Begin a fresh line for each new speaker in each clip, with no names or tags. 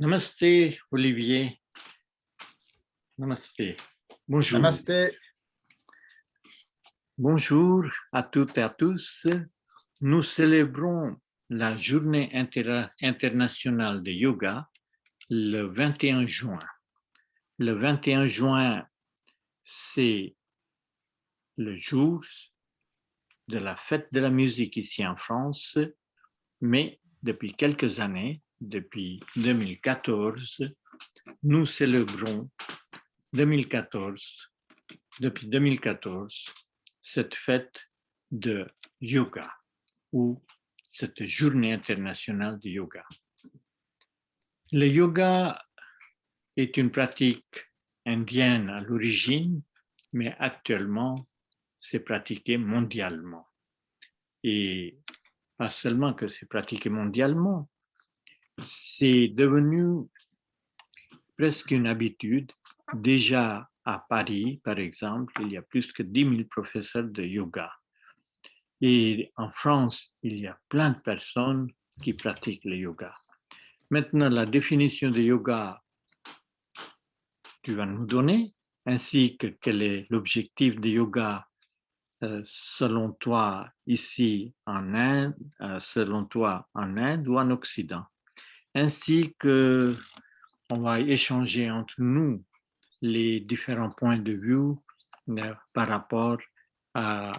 Namasté, Olivier. Namasté. Bonjour.
Namasté.
Bonjour à toutes et à tous. Nous célébrons la Journée internationale de yoga le 21 juin. Le 21 juin, c'est le jour de la fête de la musique ici en France, mais depuis quelques années, depuis 2014, nous célébrons 2014 depuis 2014 cette fête de yoga ou cette journée internationale de yoga. Le yoga est une pratique indienne à l'origine, mais actuellement, c'est pratiqué mondialement. Et pas seulement que c'est pratiqué mondialement, c'est devenu presque une habitude. Déjà à Paris, par exemple, il y a plus que 10 000 professeurs de yoga. Et en France, il y a plein de personnes qui pratiquent le yoga. Maintenant, la définition de yoga, tu vas nous donner, ainsi que quel est l'objectif de yoga selon toi ici en Inde, selon toi en Inde ou en Occident. Ainsi que on va échanger entre nous les différents points de vue par rapport à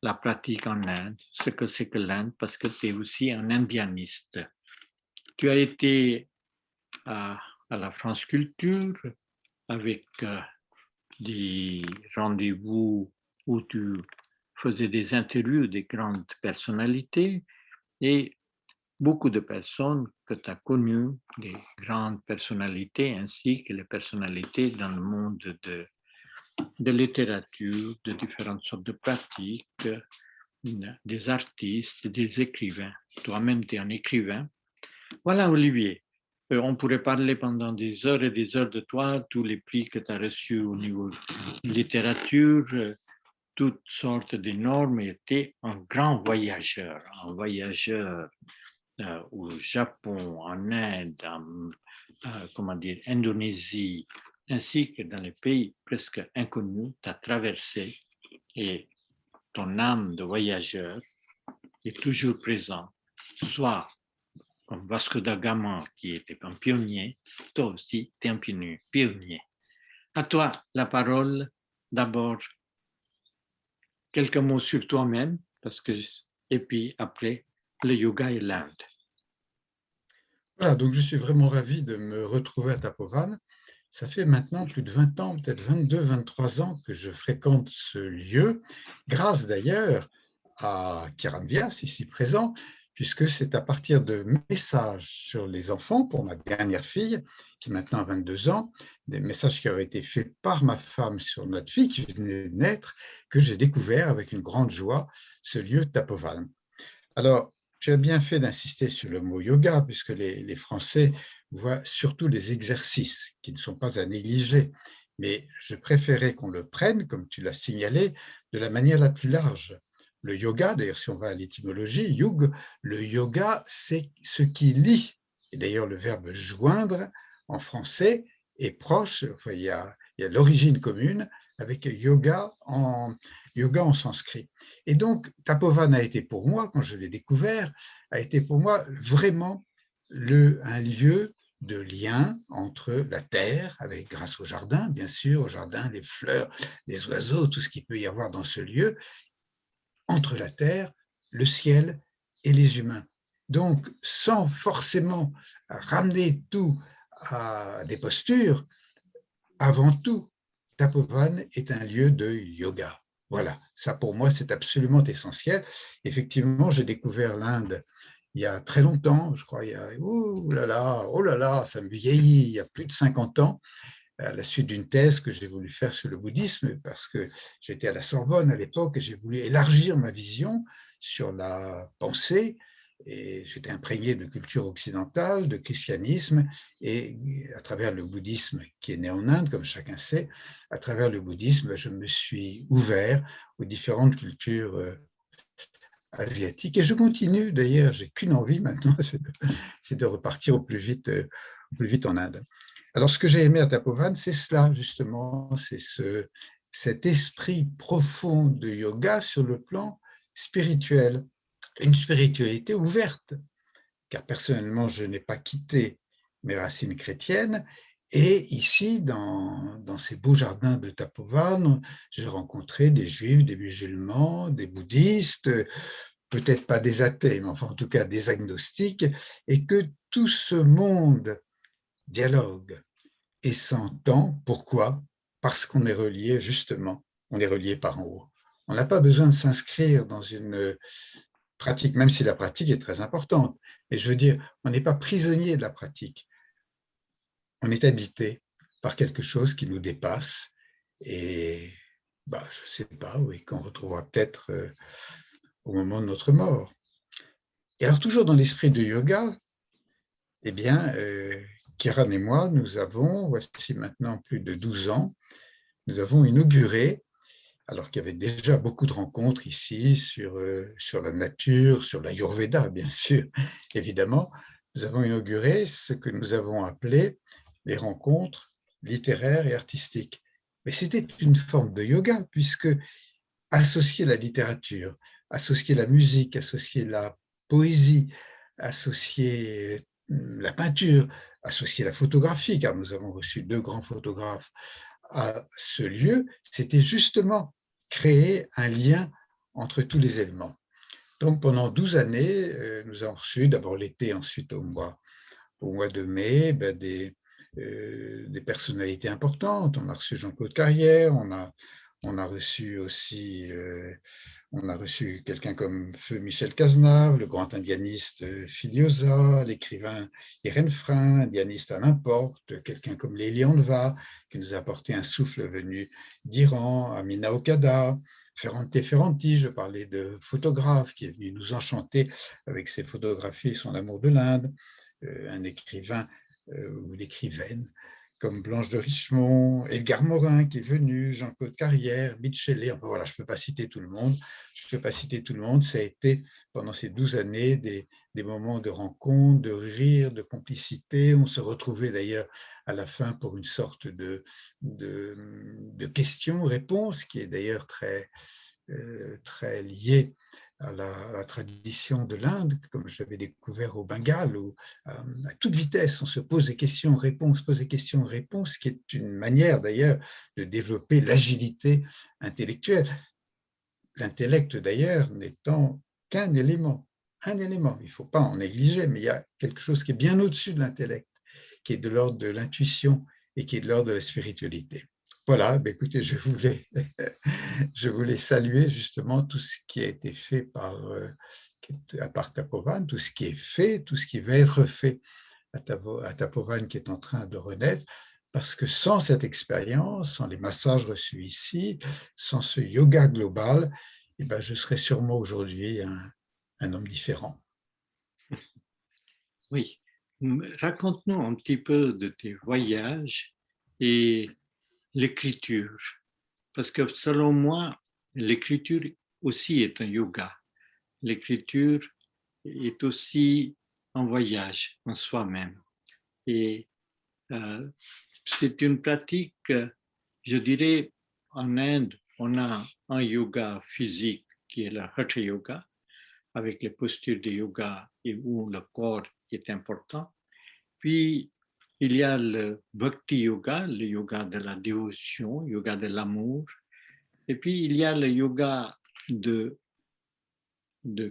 la pratique en Inde, ce que c'est que l'Inde, parce que tu es aussi un indianiste. Tu as été à la France Culture avec des rendez-vous où tu faisais des interviews des grandes personnalités et beaucoup de personnes que tu as connues, des grandes personnalités ainsi que les personnalités dans le monde de littérature, de différentes sortes de pratiques, des artistes, des écrivains. Toi-même, tu es un écrivain. Voilà, Olivier. On pourrait parler pendant des heures et des heures de toi, tous les prix que tu as reçus au niveau de littérature, toutes sortes de normes, et tu es un grand voyageur au Japon, en Inde, Indonésie, ainsi que dans les pays presque inconnus, tu as traversé et ton âme de voyageur est toujours présente, soit comme Vasco da Gama qui était un pionnier, toi aussi tu es un pionnier. À toi la parole, d'abord quelques mots sur toi-même, et puis après le yoga et l'Inde.
Voilà, donc je suis vraiment ravi de me retrouver à Tapovan. Ça fait maintenant plus de 20 ans, peut-être 22, 23 ans que je fréquente ce lieu, grâce d'ailleurs à Kiran Vyas, ici présent, puisque c'est à partir de messages sur les enfants pour ma dernière fille, qui maintenant a 22 ans, des messages qui avaient été faits par ma femme sur notre fille qui venait de naître, que j'ai découvert avec une grande joie ce lieu Tapovan. Alors, tu as bien fait d'insister sur le mot yoga, puisque les Français voient surtout les exercices qui ne sont pas à négliger. Mais je préférais qu'on le prenne, comme tu l'as signalé, de la manière la plus large. Le yoga, d'ailleurs, si on va à l'étymologie, yug, le yoga, c'est ce qui lie. Et d'ailleurs, le verbe joindre en français est proche, enfin, il y a l'origine commune avec yoga en sanskrit. Et donc, Tapovan a été pour moi, quand je l'ai découvert, a été pour moi vraiment un lieu de lien entre la terre, grâce au jardin, bien sûr, au jardin, les fleurs, les oiseaux, tout ce qu'il peut y avoir dans ce lieu, entre la terre, le ciel et les humains. Donc, sans forcément ramener tout à des postures, avant tout, Tapovan est un lieu de yoga. Voilà, ça pour moi c'est absolument essentiel. Effectivement, j'ai découvert l'Inde il y a très longtemps, je crois, oh là là, ça me vieillit, il y a plus de 50 ans, à la suite d'une thèse que j'ai voulu faire sur le bouddhisme, parce que j'étais à la Sorbonne à l'époque et j'ai voulu élargir ma vision sur la pensée, et j'étais imprégné de culture occidentale, de christianisme, et à travers le bouddhisme qui est né en Inde, comme chacun sait, à travers le bouddhisme, je me suis ouvert aux différentes cultures asiatique. Et je continue, d'ailleurs, j'ai qu'une envie maintenant, c'est de repartir au plus vite en Inde. Alors, ce que j'ai aimé à Tapovan, c'est cela, justement, c'est cet esprit profond de yoga sur le plan spirituel, une spiritualité ouverte, car personnellement, je n'ai pas quitté mes racines chrétiennes. Et ici, dans ces beaux jardins de Tapovan, j'ai rencontré des juifs, des musulmans, des bouddhistes, peut-être pas des athées, mais enfin en tout cas des agnostiques, et que tout ce monde dialogue et s'entend. Pourquoi? Parce qu'on est relié, justement, on est relié par en haut. On n'a pas besoin de s'inscrire dans une pratique, même si la pratique est très importante. Mais je veux dire, on n'est pas prisonnier de la pratique. On est habité par quelque chose qui nous dépasse et je ne sais pas, oui, qu'on retrouvera peut-être au moment de notre mort. Et alors, toujours dans l'esprit de yoga, eh bien, Kiran et moi, nous avons, voici maintenant plus de 12 ans, nous avons inauguré, alors qu'il y avait déjà beaucoup de rencontres ici sur la nature, sur l'Ayurveda, bien sûr, évidemment, nous avons inauguré ce que nous avons appelé les rencontres littéraires et artistiques. Mais c'était une forme de yoga, puisque associer la littérature, associer la musique, associer la poésie, associer la peinture, associer la photographie, car nous avons reçu 2 grands photographes à ce lieu, c'était justement créer un lien entre tous les éléments. Donc pendant 12 années, nous avons reçu d'abord l'été, ensuite au mois de mai, des personnalités importantes. On a reçu Jean-Claude Carrière, on a reçu aussi on a reçu quelqu'un comme Feu Michel Cazenave, le grand indianiste Filiosa, l'écrivain Irène Frein, indianiste à n'importe, quelqu'un comme Lélie Anva, qui nous a apporté un souffle venu d'Iran, Amina Okada, Ferrante Ferranti, je parlais de photographe qui est venu nous enchanter avec ses photographies et son amour de l'Inde, un écrivain ou une écrivaine comme Blanche de Richemont, Edgar Morin qui est venu, Jean-Claude Carrière, Michelet, enfin voilà, je ne peux pas citer tout le monde. Ça a été pendant ces 12 années des moments de rencontre, de rire, de complicité. On se retrouvait d'ailleurs à la fin pour une sorte de questions-réponses qui est d'ailleurs très liée à la tradition de l'Inde, comme je l'avais découvert au Bengale, où à toute vitesse, on se pose des questions-réponses, pose des questions-réponses, qui est une manière d'ailleurs de développer l'agilité intellectuelle. L'intellect d'ailleurs n'étant qu'un élément, un élément, il ne faut pas en négliger, mais il y a quelque chose qui est bien au-dessus de l'intellect, qui est de l'ordre de l'intuition et qui est de l'ordre de la spiritualité. Voilà, écoutez, je voulais saluer justement tout ce qui a été fait par Tapovan, tout ce qui est fait, tout ce qui va être fait à Tapovan qui est en train de renaître, parce que sans cette expérience, sans les massages reçus ici, sans ce yoga global, eh ben, je serais sûrement aujourd'hui un homme différent.
Oui. Raconte-nous un petit peu de tes voyages et l'écriture. Parce que selon moi, l'écriture aussi est un yoga. L'écriture est aussi un voyage en soi-même. Et c'est une pratique, je dirais, en Inde, on a un yoga physique qui est le Hatha Yoga, avec les postures de yoga et où le corps est important. Puis, il y a le Bhakti Yoga, le yoga de la dévotion, le yoga de l'amour. Et puis, il y a le yoga de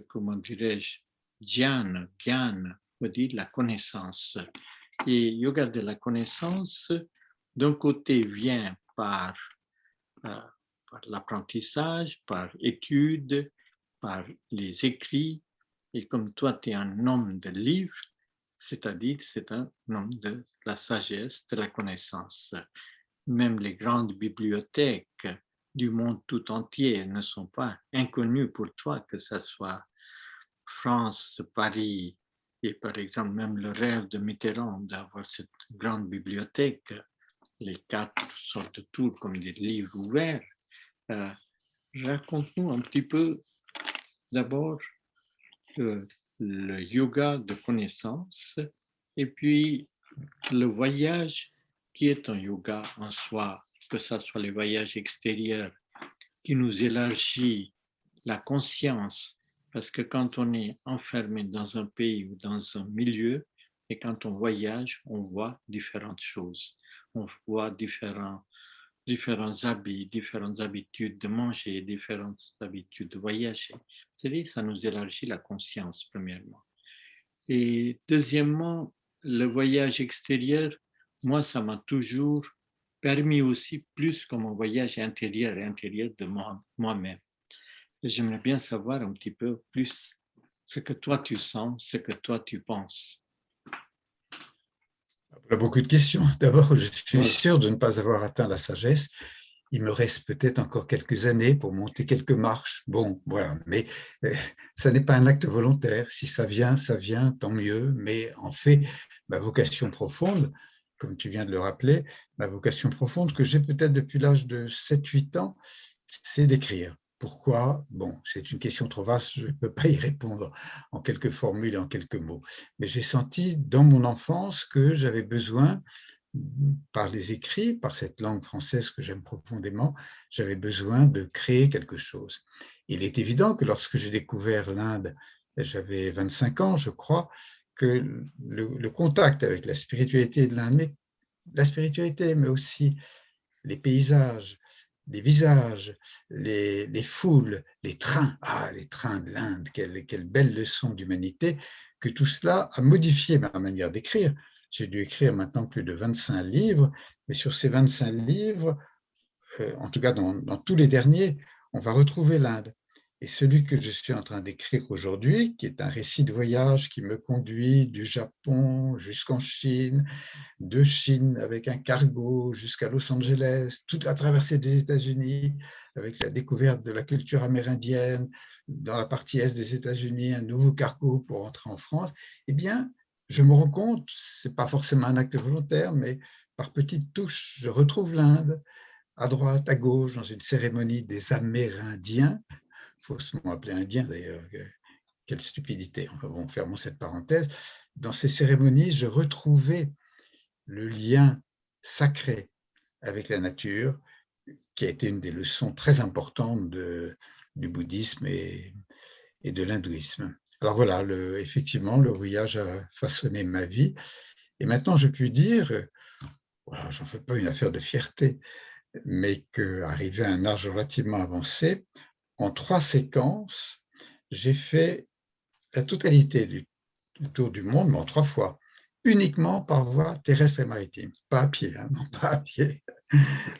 comment dirais-je, Jnana, veut dire la connaissance. Et yoga de la connaissance, d'un côté, vient par l'apprentissage, par étude, par les écrits. Et comme toi, tu es un homme de livres, c'est-à-dire c'est un homme de la sagesse, de la connaissance. Même les grandes bibliothèques du monde tout entier ne sont pas inconnues pour toi, que ce soit France, Paris, et par exemple même le rêve de Mitterrand d'avoir cette grande bibliothèque, les 4 sortent de tours comme des livres ouverts. Raconte-nous un petit peu d'abord le yoga de connaissance et puis le voyage qui est un yoga en soi, que ce soit les voyages extérieurs qui nous élargit la conscience, parce que quand on est enfermé dans un pays ou dans un milieu, et quand on voyage, on voit différentes choses. On voit différents habits, différentes habitudes de manger, différentes habitudes de voyager. C'est-à-dire, ça nous élargit la conscience, premièrement. Et deuxièmement, le voyage extérieur, moi, ça m'a toujours permis aussi plus comme un voyage intérieur de moi-même. J'aimerais bien savoir un petit peu plus ce que toi tu sens, ce que toi tu penses.
Voilà beaucoup de questions. D'abord, je suis
Voilà.
sûr de ne pas avoir atteint la sagesse. Il me reste peut-être encore quelques années pour monter quelques marches. Bon, voilà, mais ça n'est pas un acte volontaire. Si ça vient, tant mieux. Mais en fait, ma vocation profonde, comme tu viens de le rappeler, ma vocation profonde que j'ai peut-être depuis l'âge de 7-8 ans, c'est d'écrire. Pourquoi? Bon, c'est une question trop vaste, je ne peux pas y répondre en quelques formules et en quelques mots. Mais j'ai senti dans mon enfance que j'avais besoin, par les écrits, par cette langue française que j'aime profondément, j'avais besoin de créer quelque chose. Il est évident que lorsque j'ai découvert l'Inde, j'avais 25 ans, je crois, que le contact avec la spiritualité de l'Inde, la spiritualité, mais aussi les paysages, les visages, les foules, les trains, les trains de l'Inde, quelle belle leçon d'humanité, que tout cela a modifié ma manière d'écrire. J'ai dû écrire maintenant plus de 25 livres, mais sur ces 25 livres, en tout cas dans tous les derniers, on va retrouver l'Inde. Et celui que je suis en train d'écrire aujourd'hui, qui est un récit de voyage qui me conduit du Japon jusqu'en Chine, de Chine avec un cargo jusqu'à Los Angeles, toute la traversée des États-Unis avec la découverte de la culture amérindienne, dans la partie est des États-Unis, un nouveau cargo pour entrer en France, eh bien, je me rends compte, ce n'est pas forcément un acte volontaire, mais par petites touches, je retrouve l'Inde, à droite, à gauche, dans une cérémonie des Amérindiens, faussement appelé Indien d'ailleurs, quelle stupidité, enfin bon, fermons cette parenthèse. Dans ces cérémonies, je retrouvais le lien sacré avec la nature, qui a été une des leçons très importantes du bouddhisme et de l'hindouisme. Alors voilà, effectivement, le voyage a façonné ma vie. Et maintenant, je puis dire, voilà, j'en fais pas une affaire de fierté, mais qu'arrivé à un âge relativement avancé, en 3 séquences, j'ai fait la totalité du tour du monde, mais en 3 fois, uniquement par voie terrestre et maritime, pas à pied, hein, non pas à pied.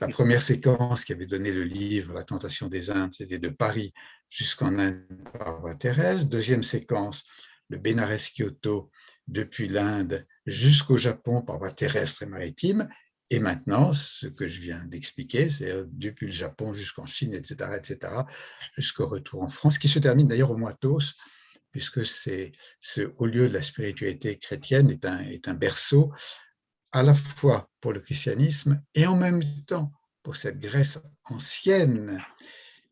La première séquence qui avait donné le livre La tentation des Indes, c'était de Paris jusqu'en Inde par voie terrestre. Deuxième séquence, le Bénarès-Kyoto depuis l'Inde jusqu'au Japon par voie terrestre et maritime. Et maintenant, ce que je viens d'expliquer, c'est depuis le Japon jusqu'en Chine, etc., jusqu'au retour en France, qui se termine d'ailleurs au mois d'Os, puisque c'est ce haut lieu de la spiritualité chrétienne est un berceau à la fois pour le christianisme et en même temps pour cette Grèce ancienne.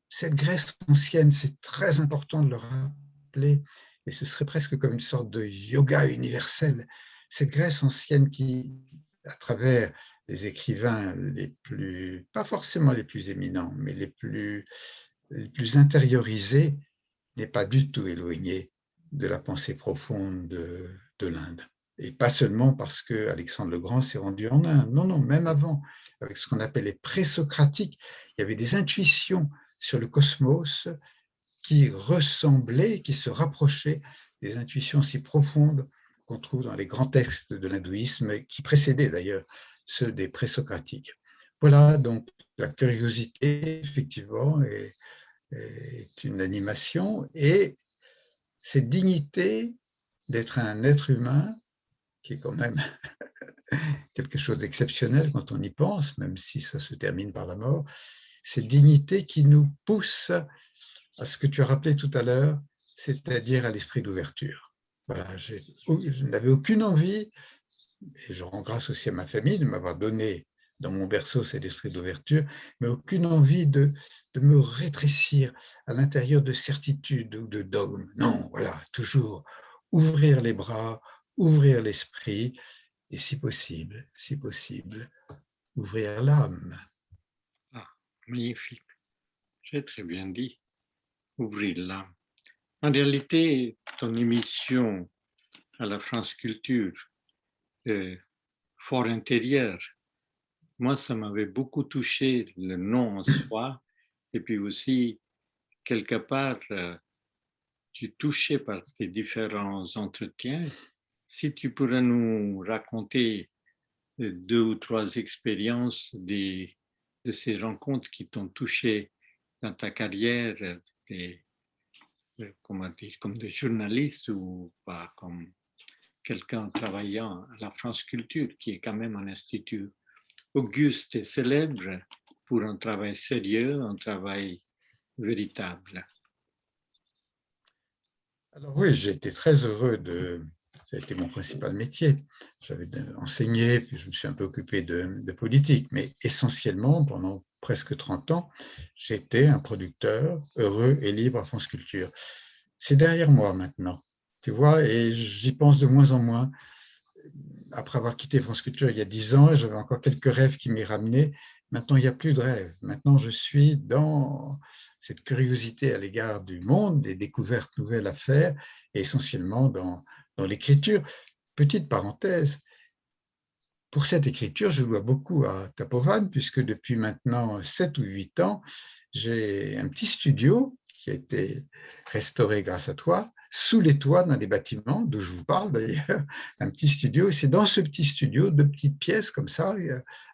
Cette Grèce ancienne, c'est très important de le rappeler, et ce serait presque comme une sorte de yoga universel. Cette Grèce ancienne qui, à travers les écrivains les plus, pas forcément les plus éminents, mais les plus intériorisés, n'est pas du tout éloignée de la pensée profonde de l'Inde. Et pas seulement parce que Alexandre le Grand s'est rendu en Inde. Non, non, même avant, avec ce qu'on appelle les présocratiques, il y avait des intuitions sur le cosmos qui ressemblaient, qui se rapprochaient des intuitions si profondes qu'on trouve dans les grands textes de l'hindouisme, qui précédaient d'ailleurs ceux des présocratiques. Voilà, donc la curiosité, effectivement, est une animation, et cette dignité d'être un être humain, qui est quand même quelque chose d'exceptionnel quand on y pense, même si ça se termine par la mort, cette dignité qui nous pousse à ce que tu as rappelé tout à l'heure, c'est-à-dire à l'esprit d'ouverture. Voilà, je n'avais aucune envie, et je rends grâce aussi à ma famille de m'avoir donné dans mon berceau, c'est l'esprit d'ouverture, mais aucune envie de me rétrécir à l'intérieur de certitudes ou de dogmes. Non, voilà, toujours ouvrir les bras, ouvrir l'esprit, et si possible, ouvrir l'âme.
Ah, magnifique. J'ai très bien dit. Ouvrir l'âme. En réalité, ton émission à la France Culture, Fort intérieur, moi, ça m'avait beaucoup touché le nom en soi, et puis aussi, quelque part, tu es touché par tes différents entretiens. Si tu pourrais nous raconter deux ou trois expériences de ces rencontres qui t'ont touché dans ta carrière, des, comment dire, comme des journalistes ou pas comme quelqu'un travaillant à la France Culture, qui est quand même un institut auguste et célèbre pour un travail sérieux, un travail véritable.
Alors oui, j'ai été très heureux ça a été mon principal métier. J'avais enseigné, puis je me suis un peu occupé de politique, mais essentiellement, pendant presque 30 ans, j'étais un producteur heureux et libre à France Culture. C'est derrière moi maintenant, tu vois, et j'y pense de moins en moins. Après avoir quitté France Culture il y a 10 ans, j'avais encore quelques rêves qui m'y ramenaient. Maintenant, il n'y a plus de rêves. Maintenant, je suis dans cette curiosité à l'égard du monde, des découvertes nouvelles à faire, et essentiellement dans l'écriture. Petite parenthèse, pour cette écriture, je dois beaucoup à Tapovan, puisque depuis maintenant 7 ou 8 ans, j'ai un petit studio qui a été restauré grâce à toi, sous les toits dans les bâtiments, d'où je vous parle d'ailleurs, un petit studio. Et c'est dans ce petit studio, deux petites pièces comme ça,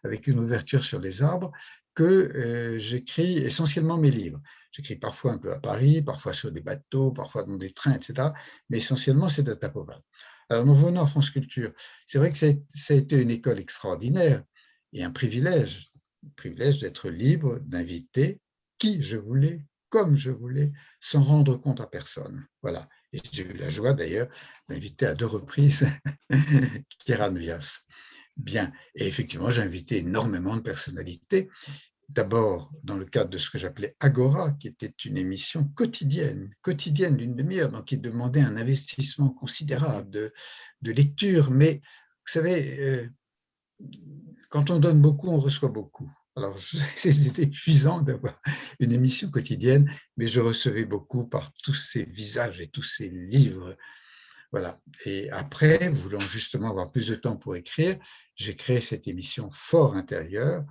avec une ouverture sur les arbres, que j'écris essentiellement mes livres. J'écris parfois un peu à Paris, parfois sur des bateaux, parfois dans des trains, etc. Mais essentiellement, c'est à Tapovan. Alors, nous revenons à France Culture. C'est vrai que ça a été une école extraordinaire et un privilège d'être libre, d'inviter qui je voulais, comme je voulais, sans rendre compte à personne. Voilà. Et j'ai eu la joie d'ailleurs d'inviter à 2 reprises Kieran Vias. Bien. Et effectivement, j'ai invité énormément de personnalités. D'abord, dans le cadre de ce que j'appelais Agora, qui était une émission quotidienne d'une demi-heure, donc qui demandait un investissement considérable de lecture. Mais vous savez, quand on donne beaucoup, on reçoit beaucoup. Alors, c'était épuisant d'avoir une émission quotidienne, mais je recevais beaucoup par tous ces visages et tous ces livres. Voilà. Et après, voulant justement avoir plus de temps pour écrire, j'ai créé cette émission Fort intérieur.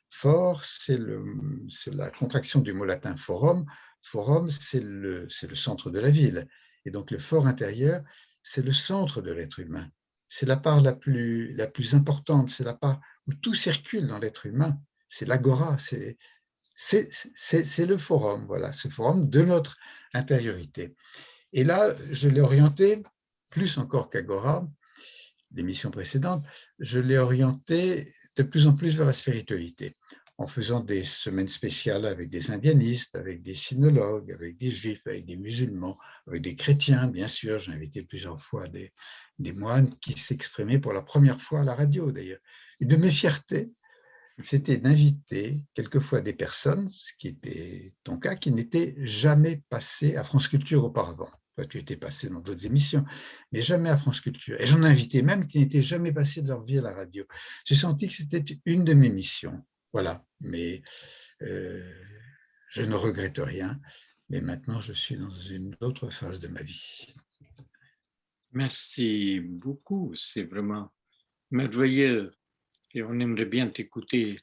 Fort, c'est la contraction du mot latin forum. Forum, c'est le centre de la ville. Et donc, le fort intérieur, c'est le centre de l'être humain. C'est la part la plus importante, c'est la part où tout circule dans l'être humain. C'est l'agora, c'est le forum, voilà, ce forum de notre intériorité. Et là, je l'ai orienté, plus encore qu'Agora, l'émission précédente, je l'ai orienté de plus en plus vers la spiritualité, en faisant des semaines spéciales avec des indianistes, avec des sinologues, avec des juifs, avec des musulmans, avec des chrétiens, bien sûr. J'ai invité plusieurs fois des moines qui s'exprimaient pour la première fois à la radio, d'ailleurs. Une de mes fiertés, c'était d'inviter quelquefois des personnes, ce qui était ton cas, qui n'étaient jamais passées à France Culture auparavant. Toi, tu étais passé dans d'autres émissions, mais jamais à France Culture. Et j'en ai invité même qui n'étaient jamais passés de leur vie à la radio. J'ai senti que c'était une de mes missions. Voilà, mais euh, je ne regrette rien. Mais maintenant, je suis dans une autre phase de ma vie.
Merci beaucoup, c'est vraiment merveilleux et on aimerait bien t'écouter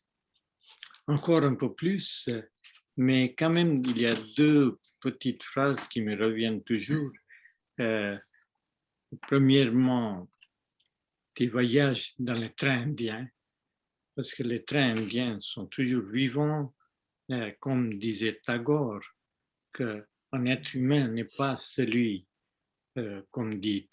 encore un peu plus, mais quand même, il y a deux petites phrases qui me reviennent toujours. Euh, Premièrement, tes voyages dans les trains indiens, parce que les trains indiens sont toujours vivants, comme disait Tagore, qu'un être humain n'est pas celui, comme dit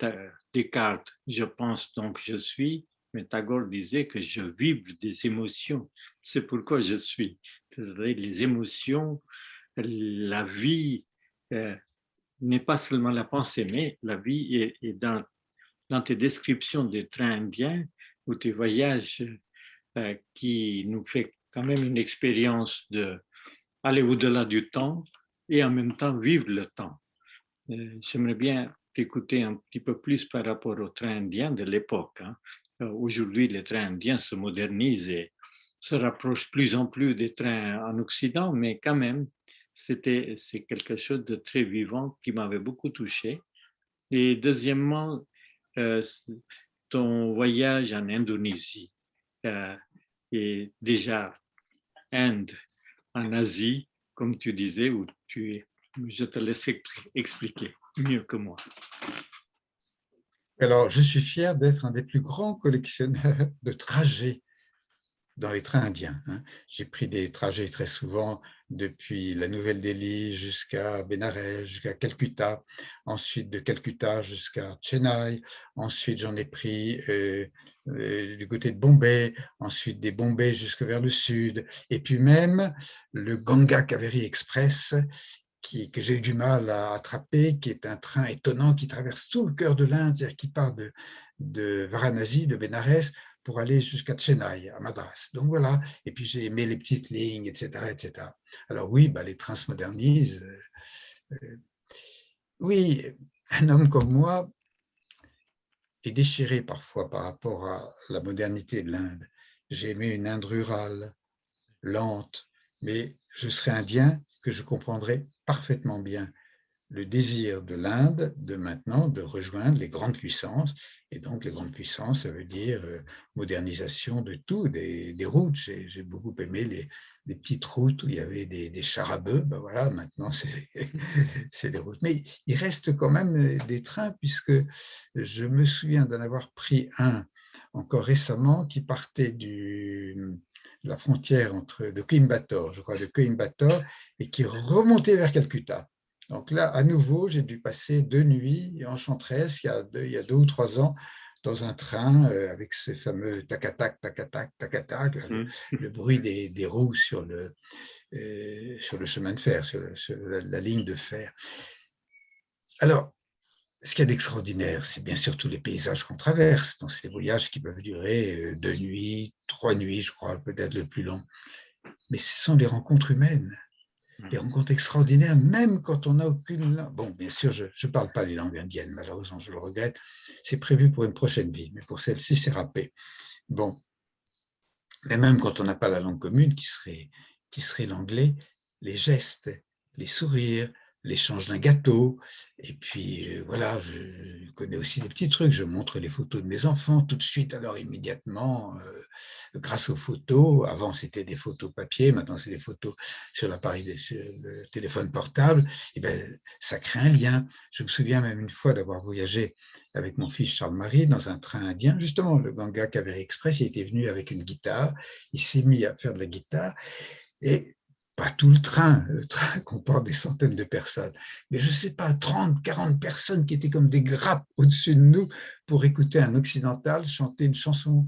Descartes, je pense donc je suis, mais Tagore disait que je vibre des émotions, c'est pourquoi je suis. C'est-à-dire les émotions, la vie n'est pas seulement la pensée, mais la vie est dans tes descriptions des trains indiens ou tes voyages qui nous fait quand même une expérience d'aller au-delà du temps et en même temps vivre le temps. J'aimerais bien t'écouter un petit peu plus par rapport aux trains indiens de l'époque. Hein. Aujourd'hui, les trains indiens se modernisent et se rapprochent plus en plus des trains en Occident, mais quand même, c'est quelque chose de très vivant qui m'avait beaucoup touché. Et deuxièmement, euh, ton voyage en Indonésie et déjà Inde, en Asie, comme tu disais, où je te laisse expliquer mieux que moi.
Alors, je suis fier d'être un des plus grands collectionneurs de trajets dans les trains indiens. J'ai pris des trajets très souvent depuis la Nouvelle-Delhi jusqu'à Bénarès, jusqu'à Calcutta, ensuite de Calcutta jusqu'à Chennai, ensuite j'en ai pris du côté de Bombay, ensuite des Bombay jusque vers le sud, et puis même le Ganga Kaveri Express que j'ai eu du mal à attraper, qui est un train étonnant qui traverse tout le cœur de l'Inde, c'est-à-dire qui part de Varanasi, de Bénarès, pour aller jusqu'à Chennai, à Madras. Donc voilà, et puis j'ai aimé les petites lignes, etc. etc. Alors oui, les trains se modernisent. Oui, un homme comme moi est déchiré parfois par rapport à la modernité de l'Inde. J'ai aimé une Inde rurale, lente, mais je serais indien que je comprendrais parfaitement bien le désir de l'Inde de maintenant de rejoindre les grandes puissances. Et donc, les grandes puissances, ça veut dire modernisation de tout, des routes. J'ai beaucoup aimé des petites routes où il y avait des chars à bœufs. Ben voilà, maintenant, c'est des routes. Mais il reste quand même des trains, puisque je me souviens d'en avoir pris un encore récemment qui partait de la frontière de Coimbatore, je crois, de Coimbatore, et qui remontait vers Calcutta. Donc là, à nouveau, j'ai dû passer 2 nuits enchanteresses il y a 2 ou 3 ans dans un train avec ce fameux tac-tac, tac-tac, tac-tac, le bruit des roues sur le chemin de fer, sur la ligne de fer. Alors, ce qu'il y a d'extraordinaire, c'est bien sûr tous les paysages qu'on traverse dans ces voyages qui peuvent durer 2 nuits, 3 nuits, je crois, peut-être le plus long. Mais ce sont des rencontres humaines. Des rencontres extraordinaires, même quand on n'a aucune langue. Bon, bien sûr, je ne parle pas les langues indiennes, malheureusement, je le regrette. C'est prévu pour une prochaine vie, mais pour celle-ci, c'est râpé. Bon, mais même quand on n'a pas la langue commune, qui serait l'anglais, les gestes, les sourires, l'échange d'un gâteau, et puis voilà, je connais aussi des petits trucs, je montre les photos de mes enfants tout de suite, alors immédiatement, grâce aux photos, avant c'était des photos papier, maintenant c'est des photos sur l'appareil, sur le téléphone portable, et bien ça crée un lien. Je me souviens même une fois d'avoir voyagé avec mon fils Charles-Marie dans un train indien, justement le Ganga Kaveri Express, il était venu avec une guitare, il s'est mis à faire de la guitare, et pas tout le train comporte des centaines de personnes, mais je ne sais pas, 30, 40 personnes qui étaient comme des grappes au-dessus de nous pour écouter un occidental chanter une chanson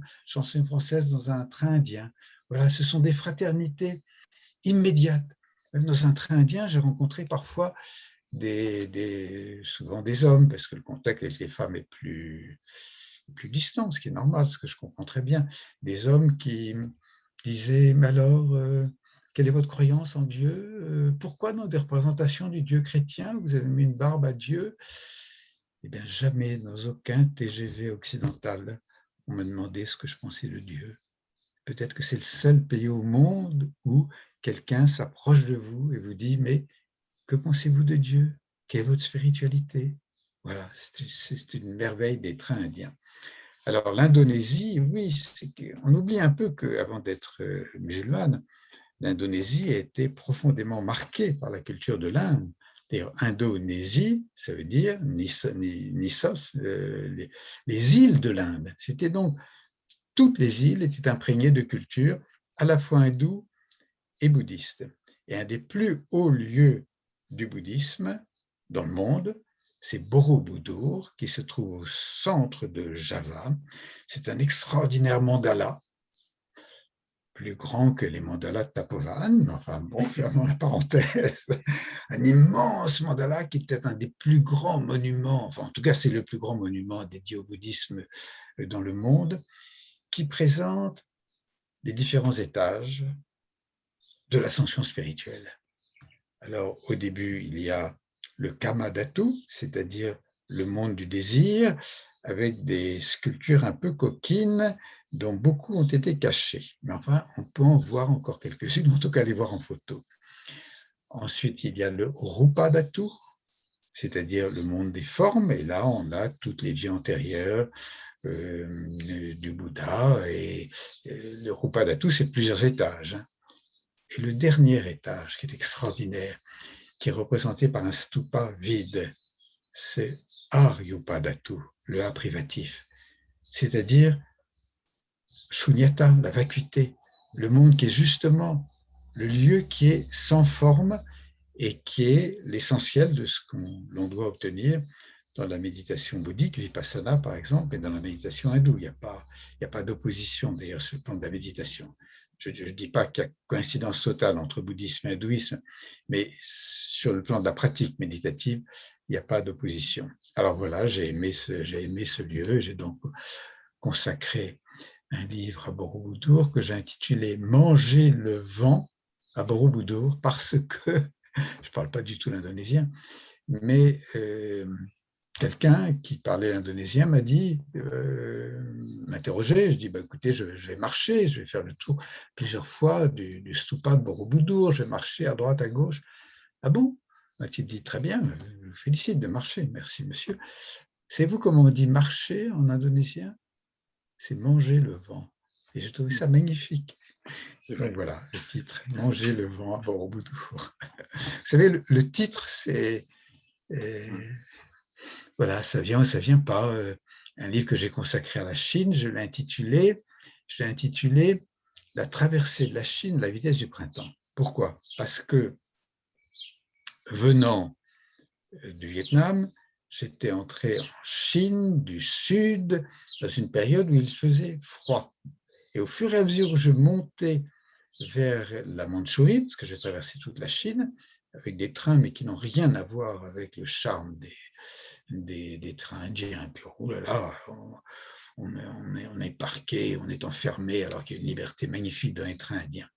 française dans un train indien. Voilà, ce sont des fraternités immédiates. Même dans un train indien, j'ai rencontré parfois souvent des hommes, parce que le contact avec les femmes est plus distant, ce qui est normal, ce que je comprends très bien. Des hommes qui disaient, mais alors, quelle est votre croyance en Dieu? Pourquoi dans des représentations du Dieu chrétien, vous avez mis une barbe à Dieu? Eh bien, jamais dans aucun TGV occidental, on m'a demandé ce que je pensais de Dieu. Peut-être que c'est le seul pays au monde où quelqu'un s'approche de vous et vous dit, mais que pensez-vous de Dieu? Quelle est votre spiritualité? Voilà, c'est une merveille des trains indiens. Alors l'Indonésie, oui, on oublie un peu qu'avant d'être musulmane, l'Indonésie a été profondément marquée par la culture de l'Inde. D'ailleurs, Indonésie, ça veut dire Nissos, les îles de l'Inde. C'était donc, toutes les îles étaient imprégnées de culture à la fois hindoue et bouddhiste. Et un des plus hauts lieux du bouddhisme dans le monde, c'est Borobudur, qui se trouve au centre de Java. C'est un extraordinaire mandala, plus grand que les mandalas de Tapovan, enfin bon, fermons la parenthèse, un immense mandala qui est peut-être un des plus grands monuments, enfin en tout cas c'est le plus grand monument dédié au bouddhisme dans le monde, qui présente les différents étages de l'ascension spirituelle. Alors, au début, il y a le Kama Dhatu, c'est-à-dire le monde du désir, avec des sculptures un peu coquines, dont beaucoup ont été cachées. Mais enfin, on peut en voir encore quelques-unes, en tout cas les voir en photo. Ensuite, il y a le Rupa Dhatu, c'est-à-dire le monde des formes, et là, on a toutes les vies antérieures du Bouddha, et le Rupa Dhatu, c'est plusieurs étages. Et le dernier étage, qui est extraordinaire, qui est représenté par un stupa vide, c'est Aryupadhatu, le A privatif, c'est-à-dire Shunyata, la vacuité, le monde qui est justement le lieu qui est sans forme et qui est l'essentiel de ce qu'on doit obtenir dans la méditation bouddhique, Vipassana par exemple, et dans la méditation hindoue. Il n'y a pas d'opposition d'ailleurs sur le plan de la méditation. Je ne dis pas qu'il y a coïncidence totale entre bouddhisme et hindouisme, mais sur le plan de la pratique méditative, il n'y a pas d'opposition. Alors voilà, j'ai aimé ce lieu, j'ai donc consacré un livre à Borobudur que j'ai intitulé « Manger le vent » à Borobudur, parce que, je ne parle pas du tout l'indonésien, mais quelqu'un qui parlait indonésien m'a dit, m'interrogeait, je dis, bah, écoutez, je vais marcher, je vais faire le tour plusieurs fois du stupa de Borobudur, je vais marcher à droite, à gauche. Ah bon? M'a-t-il dit, très bien, je vous félicite de marcher, merci monsieur. Savez-vous comment on dit marcher en indonésien? C'est manger le vent. Et j'ai trouvé ça magnifique. Donc voilà, le titre, Manger le vent à Borobudur. Vous savez, le titre, c'est... voilà, ça vient pas. Un livre que j'ai consacré à la Chine, je l'ai intitulé La traversée de la Chine, la vitesse du printemps. Pourquoi? Parce que venant du Vietnam, j'étais entré en Chine du Sud dans une période où il faisait froid. Et au fur et à mesure où je montais vers la Mandchourie, parce que j'ai traversé toute la Chine, avec des trains, mais qui n'ont rien à voir avec le charme des trains indiens. Puis, oh là là, on est parqué, on est enfermé, alors qu'il y a une liberté magnifique dans les trains indiens.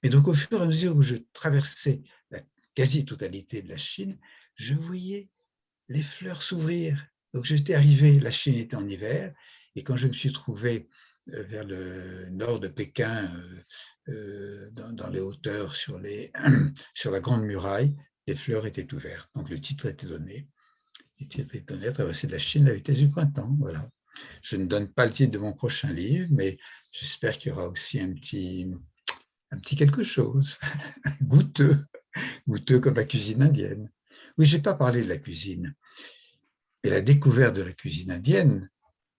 Mais donc, au fur et à mesure où je traversais la quasi-totalité de la Chine, je voyais les fleurs s'ouvrir. Donc, j'étais arrivé, la Chine était en hiver, et quand je me suis trouvé vers le nord de Pékin, dans les hauteurs sur la Grande Muraille, les fleurs étaient ouvertes. Donc, le titre était donné. Le titre était donné, Traverser de la Chine, la vitesse du printemps. Voilà. Je ne donne pas le titre de mon prochain livre, mais j'espère qu'il y aura aussi un petit quelque chose, goûteux comme la cuisine indienne. Oui, je n'ai pas parlé de la cuisine, mais la découverte de la cuisine indienne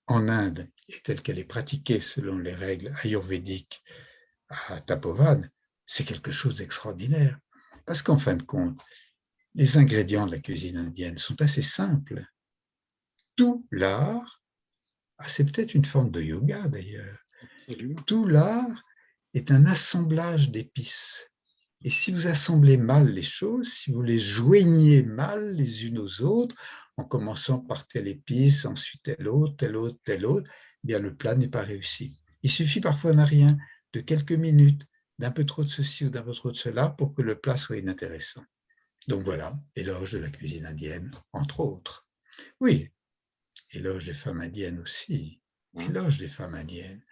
en Inde, et telle qu'elle est pratiquée selon les règles ayurvédiques à Tapovan, c'est quelque chose d'extraordinaire. Parce qu'en fin de compte, les ingrédients de la cuisine indienne sont assez simples. Tout l'art, c'est peut-être une forme de yoga d'ailleurs, tout l'art est un assemblage d'épices. Et si vous assemblez mal les choses, si vous les joignez mal les unes aux autres, en commençant par telle épice, ensuite telle autre, eh bien le plat n'est pas réussi. Il suffit parfois d'un rien, de quelques minutes, d'un peu trop de ceci ou d'un peu trop de cela pour que le plat soit inintéressant. Donc voilà, éloge de la cuisine indienne, entre autres. Oui, éloge des femmes indiennes aussi, éloge des femmes indiennes.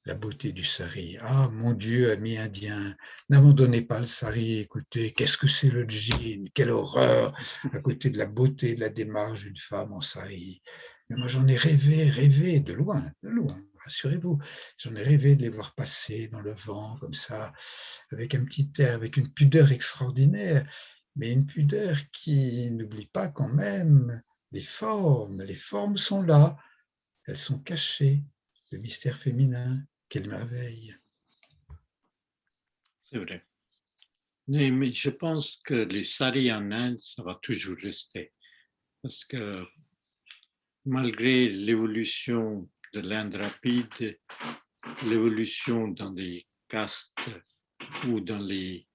La beauté du sari. Ah, mon Dieu, ami indien, n'abandonnez pas le sari. Écoutez, qu'est-ce que c'est le djinn? Quelle horreur à côté de la beauté de la démarche d'une femme en sari. Mais moi, j'en ai rêvé, de loin, rassurez-vous. J'en ai rêvé de les voir passer dans le vent, comme ça, avec un petit air, avec une pudeur extraordinaire, mais une pudeur qui n'oublie pas quand même les formes. Les formes sont là, elles sont cachées. Le mystère féminin, quelle merveille.
C'est vrai. Mais je pense que les saris en Inde, ça va toujours rester. Parce que malgré l'évolution de l'Inde rapide, l'évolution dans des castes ou dans les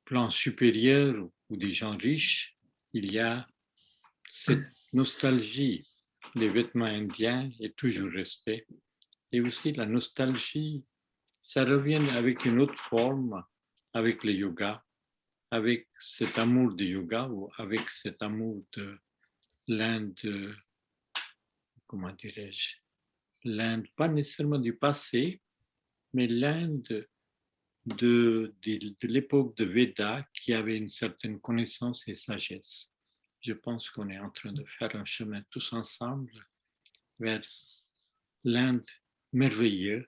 plans supérieurs ou des gens riches, il y a cette nostalgie des vêtements indiens est toujours restée. Et aussi la nostalgie ça revient avec une autre forme, avec le yoga, avec cet amour du yoga ou avec cet amour de l'Inde, comment dirais-je, l'Inde, pas nécessairement du passé, mais l'Inde de l'époque de Veda qui avait une certaine connaissance et sagesse. Je pense qu'on est en train de faire un chemin tous ensemble vers l'Inde merveilleuse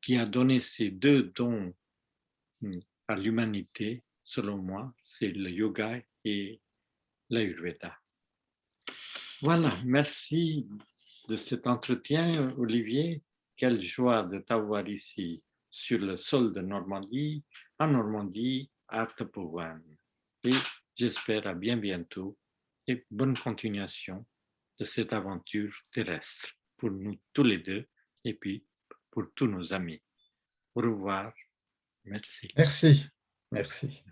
qui a donné ces deux dons à l'humanité, selon moi, c'est le yoga et l'Ayurveda. Voilà, merci de cet entretien, Olivier. Quelle joie de t'avoir ici sur le sol de Normandie, en Normandie, à Tupouwan. Et j'espère à bien bientôt et bonne continuation de cette aventure terrestre pour nous tous les deux et puis pour tous nos amis. Au revoir. Merci.
Merci. Merci.